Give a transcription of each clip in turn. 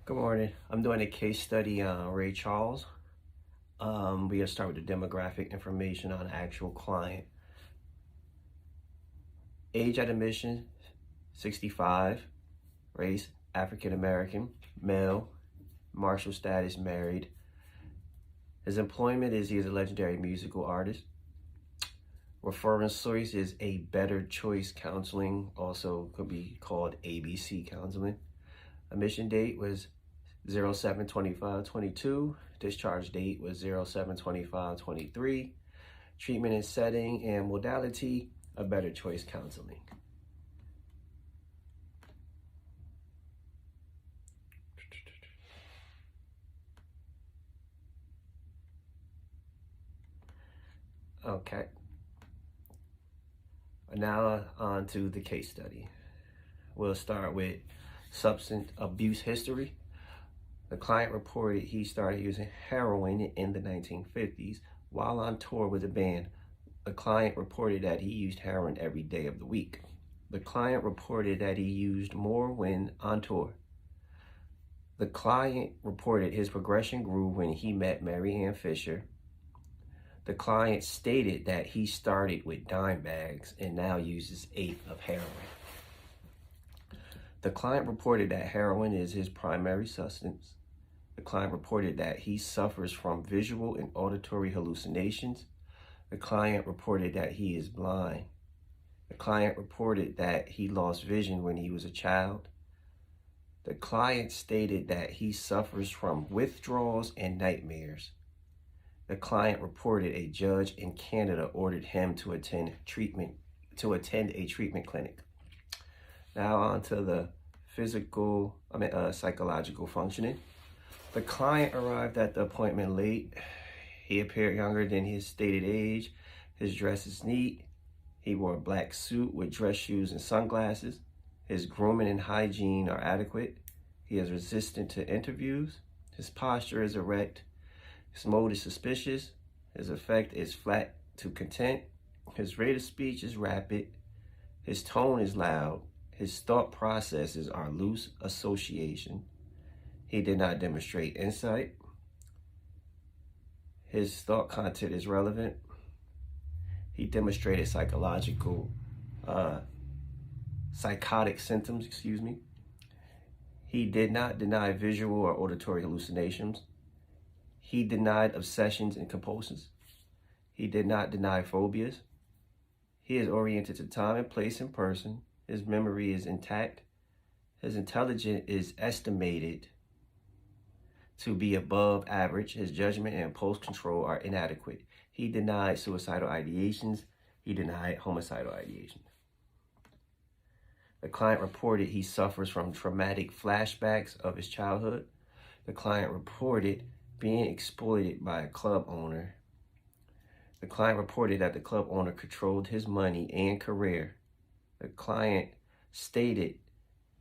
Good morning. I'm doing a case study on Ray Charles. We're going to start with the demographic information on the actual client. Age at admission, 65. Race, African American. Male. Marital status, married. His employment is he is a legendary musical artist. Referring source is A Better Choice Counseling, also could be called ABC Counseling. Admission date was 07/25/22. Discharge date was 07/25/23. Treatment and setting and modality, A Better Choice Counseling. Okay. Now on to the case study. We'll start with substance abuse history. The client reported he started using heroin in the 1950s while on tour with a band. The client reported that he used heroin every day of the week. The client reported that he used more when on tour. The client reported his progression grew when he met Mary Ann Fisher. The client stated that he started with dime bags and now uses 8 of heroin. The client reported that heroin is his primary substance. The client reported that he suffers from visual and auditory hallucinations. The client reported that he is blind. The client reported that he lost vision when he was a child. The client stated that he suffers from withdrawals and nightmares. The client reported a judge in Canada ordered him to attend a treatment clinic. Now on to the psychological functioning. The client arrived at the appointment late. He appeared younger than his stated age. His dress is neat. He wore a black suit with dress shoes and sunglasses. His grooming and hygiene are adequate. He is resistant to interviews. His posture is erect. His mode is suspicious. His affect is flat to content. His rate of speech is rapid. His tone is loud. His thought processes are loose association. He did not demonstrate insight. His thought content is relevant. He demonstrated psychotic symptoms, He did not deny visual or auditory hallucinations. He denied obsessions and compulsions. He did not deny phobias. He is oriented to time and place and person. His memory is intact. His intelligence is estimated to be above average. His judgment and impulse control are inadequate. He denied suicidal ideations. He denied homicidal ideations. The client reported he suffers from traumatic flashbacks of his childhood. The client reported being exploited by a club owner. The client reported that the club owner controlled his money and career. The client stated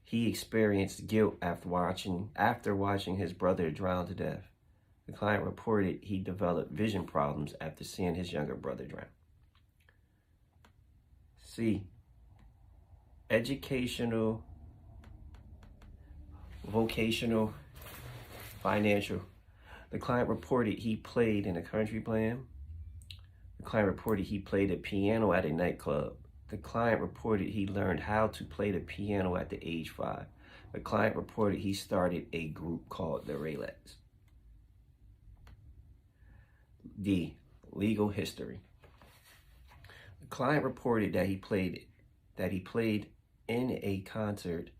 he experienced guilt after watching his brother drown to death. The client reported he developed vision problems after seeing his younger brother drown. C. Educational, vocational, financial. The client reported he played in a country band. The client reported he played the piano at a nightclub. The client reported he learned how to play the piano at the age 5. The client reported he started a group called the Raelettes. D. Legal history. The client reported that he played in a concert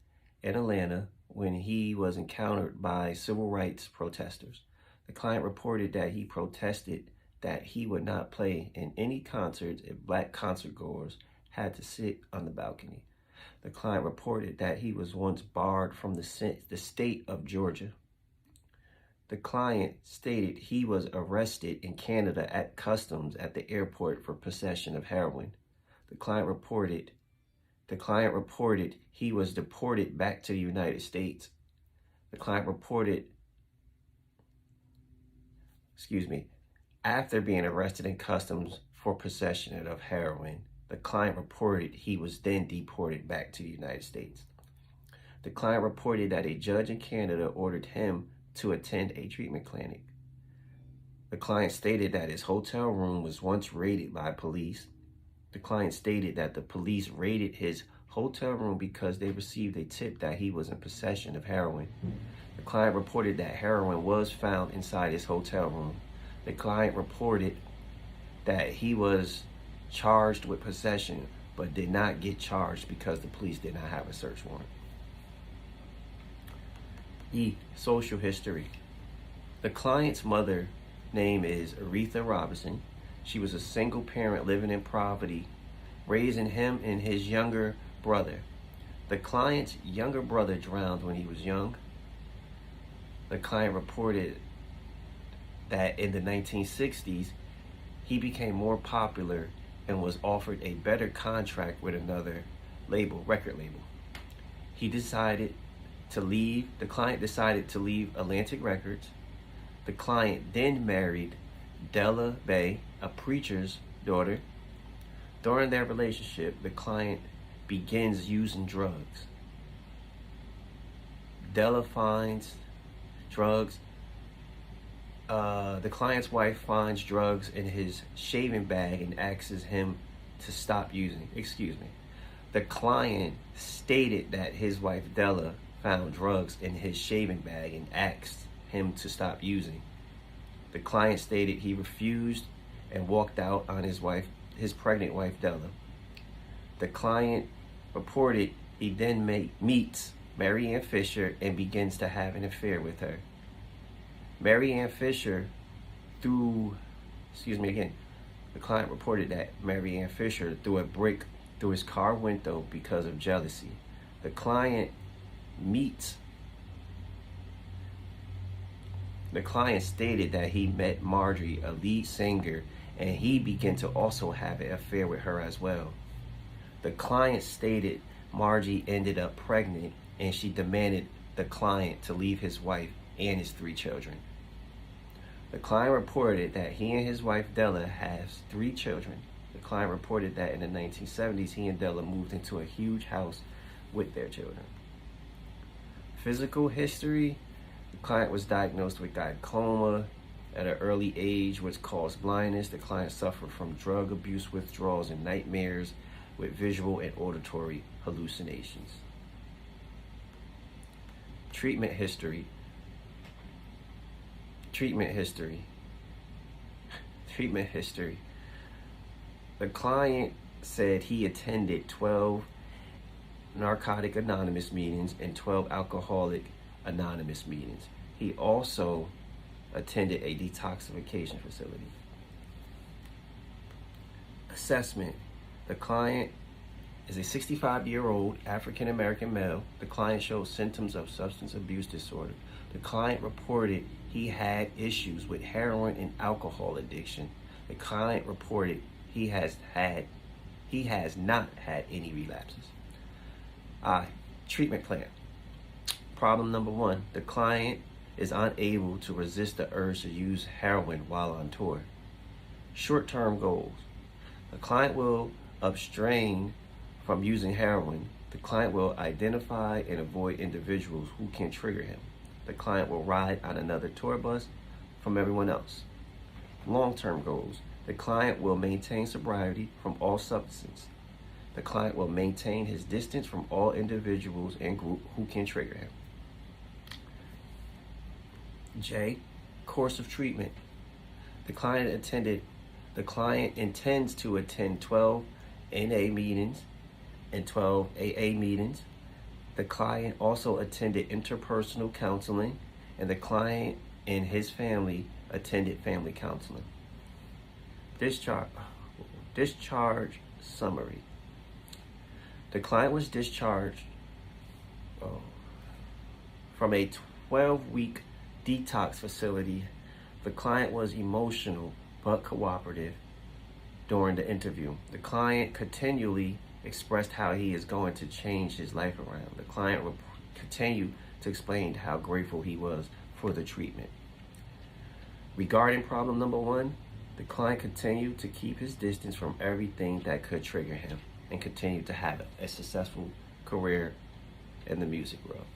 in Atlanta when he was encountered by civil rights protesters. The client reported that he protested that he would not play in any concerts if black concertgoers had to sit on the balcony. The client reported that he was once barred from the state of Georgia. The client stated he was arrested in Canada at customs at the airport for possession of heroin. The client reported he was deported back to the United States. The client reported, after being arrested in customs for possession of heroin, the client reported he was then deported back to the United States. The client reported that a judge in Canada ordered him to attend a treatment clinic. The client stated that his hotel room was once raided by police. The client stated that the police raided his hotel room because they received a tip that he was in possession of heroin. The client reported that heroin was found inside his hotel room. The client reported that he was charged with possession but did not get charged because the police did not have a search warrant. E. Social history. The client's mother name is Aretha Robinson. She was a single parent living in poverty, raising him and his younger brother. The client's younger brother drowned when he was young. The client reported that in the 1960s, he became more popular and was offered a better contract with another record label. The client decided to leave Atlantic Records. The client then married Della Bay, a preacher's daughter. During their relationship, the client begins using drugs. Della finds drugs. The client's wife finds drugs in his shaving bag and asks him to stop using. The client stated that his wife Della found drugs in his shaving bag and asked him to stop using. The client stated he refused and walked out on his pregnant wife Della. The client reported he then meets Mary Ann Fisher and begins to have an affair with her. Mary Ann Fisher the client reported that Mary Ann Fisher threw a brick through his car window because of jealousy. The client stated that he met Marjorie, a lead singer, and he began to also have an affair with her as well. The client stated Margie ended up pregnant and she demanded the client to leave his wife and his 3 children. The client reported that he and his wife Della has 3 children. The client reported that in the 1970s, he and Della moved into a huge house with their children. Physical history. The client was diagnosed with glaucoma at an early age, which caused blindness. The client suffered from drug abuse withdrawals and nightmares with visual and auditory hallucinations. Treatment history. The client said he attended 12 Narcotic Anonymous meetings and 12 Alcoholic Anonymous meetings. He also attended a detoxification facility. Assessment. The client is a 65-year-old African-American male. The client showed symptoms of substance abuse disorder. The client reported he had issues with heroin and alcohol addiction. The client reported he has not had any relapses. Treatment plan. Problem number 1, the client is unable to resist the urge to use heroin while on tour. Short-term goals. The client will abstain from using heroin. The client will identify and avoid individuals who can trigger him. The client will ride on another tour bus from everyone else. Long-term goals. The client will maintain sobriety from all substances. The client will maintain his distance from all individuals and groups who can trigger him. J. Course of treatment. The client intends to attend 12 NA meetings and 12 AA meetings. The client also attended interpersonal counseling, and the client and his family attended family counseling. Discharge summary. The client was discharged from a 12-week detox facility. The client was emotional but cooperative during the interview. The client continually expressed how he is going to change his life around. The client continued to explain how grateful he was for the treatment. Regarding problem number 1, the client continued to keep his distance from everything that could trigger him and continued to have a successful career in the music world.